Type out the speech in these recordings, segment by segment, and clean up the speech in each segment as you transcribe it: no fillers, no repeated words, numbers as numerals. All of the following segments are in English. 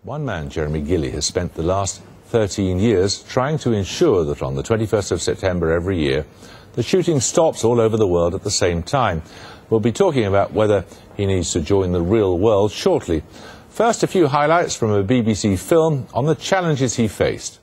One man, Jeremy Gilley, has spent the last 13 years trying to ensure that on the 21st of September every year, the shooting stops all over the world at the same time. We'll be talking about whether he needs to join the real world shortly. First, a few highlights from a BBC film on the challenges he faced.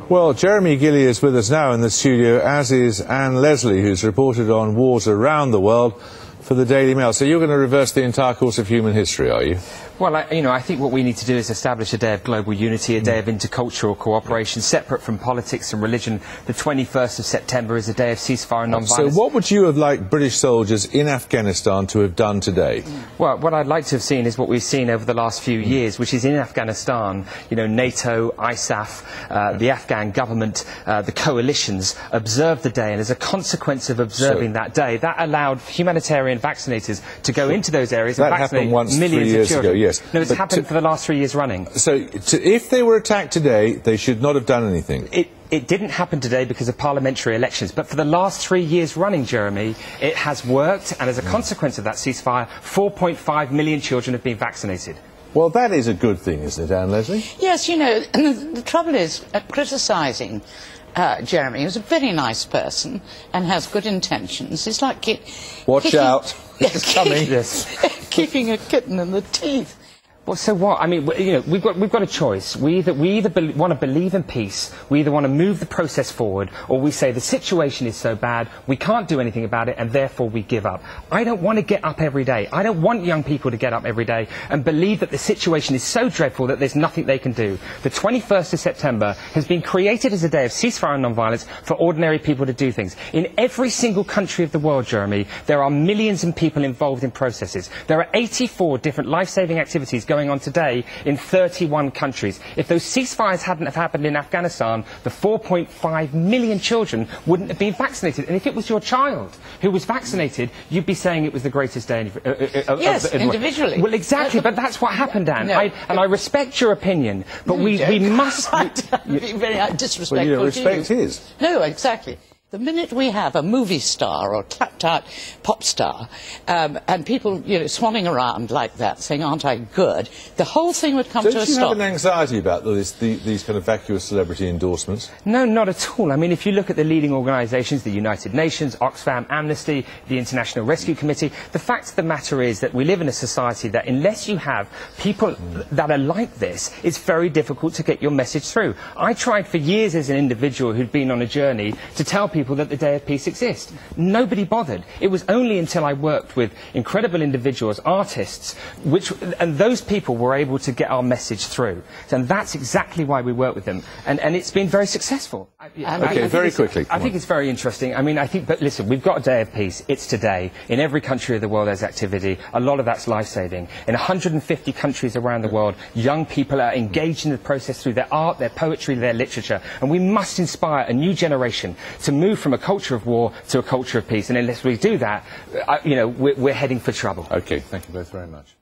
Well, Jeremy Gilley is with us now in the studio, as is Anne Leslie, who's reported on wars around the world for the Daily Mail. So you're going to reverse the entire course of human history, are you? Well, I think what we need to do is establish a day of global unity, a day of intercultural cooperation, separate from politics and religion. The 21st of September is a day of ceasefire and non-violence. So what would you have liked British soldiers in Afghanistan to have done today? Well, what I'd like to have seen is what we've seen over the last few years, which is in Afghanistan, NATO, ISAF, the Afghan government, the coalitions observed the day, and as a consequence of observing that day, that allowed humanitarian vaccinators to go into those areas and vaccinate millions of children. Yes. No, it's happened for the last 3 years running. So if they were attacked today, they should not have done anything. It didn't happen today because of parliamentary elections, but for the last 3 years running, Jeremy, it has worked, and as a consequence of that ceasefire, 4.5 million children have been vaccinated. Well, that is a good thing, isn't it, Anne Leslie? Yes, and the trouble is, criticising Jeremy, who's a very nice person and has good intentions, it's like Watch out, it's coming. Kicking a kitten in the teeth. Well, so what? I mean, we've got a choice. We either want to believe in peace, we either want to move the process forward, or we say the situation is so bad, we can't do anything about it, and therefore we give up. I don't want to get up every day. I don't want young people to get up every day and believe that the situation is so dreadful that there's nothing they can do. The 21st of September has been created as a day of ceasefire and non-violence for ordinary people to do things. In every single country of the world, Jeremy, there are millions of people involved in processes. There are 84 different life-saving activities going on today in 31 countries. If those ceasefires hadn't have happened in Afghanistan, the 4.5 million children wouldn't have been vaccinated. And if it was your child who was vaccinated, you'd be saying it was the greatest day. Yes, individually. Well, exactly, but that's what happened, Anne. No. And I respect your opinion, but we must... Be very disrespectful. Well, you don't respect his. No, exactly. The minute we have a movie star or clapped-out pop star and people, swanning around like that, saying, "Aren't I good?" the whole thing would come to a stop. Don't you have an anxiety about these kind of vacuous celebrity endorsements? No, not at all. I mean, if you look at the leading organisations, the United Nations, Oxfam, Amnesty, the International Rescue Committee, the fact of the matter is that we live in a society that unless you have people that are like this, it's very difficult to get your message through. I tried for years as an individual who'd been on a journey to tell people that the Day of Peace exists. Nobody bothered. It was only until I worked with incredible individuals, artists, and those people were able to get our message through. And that's exactly why we work with them. And it's been very successful. Okay, very quickly. I think it's very interesting. I mean, but listen, we've got a Day of Peace. It's today. In every country of the world there's activity. A lot of that's life-saving. In 150 countries around the world, young people are engaged in the process through their art, their poetry, their literature. And we must inspire a new generation to move from a culture of war to a culture of peace. And unless we do that, we're heading for trouble. Okay, thank you both very much.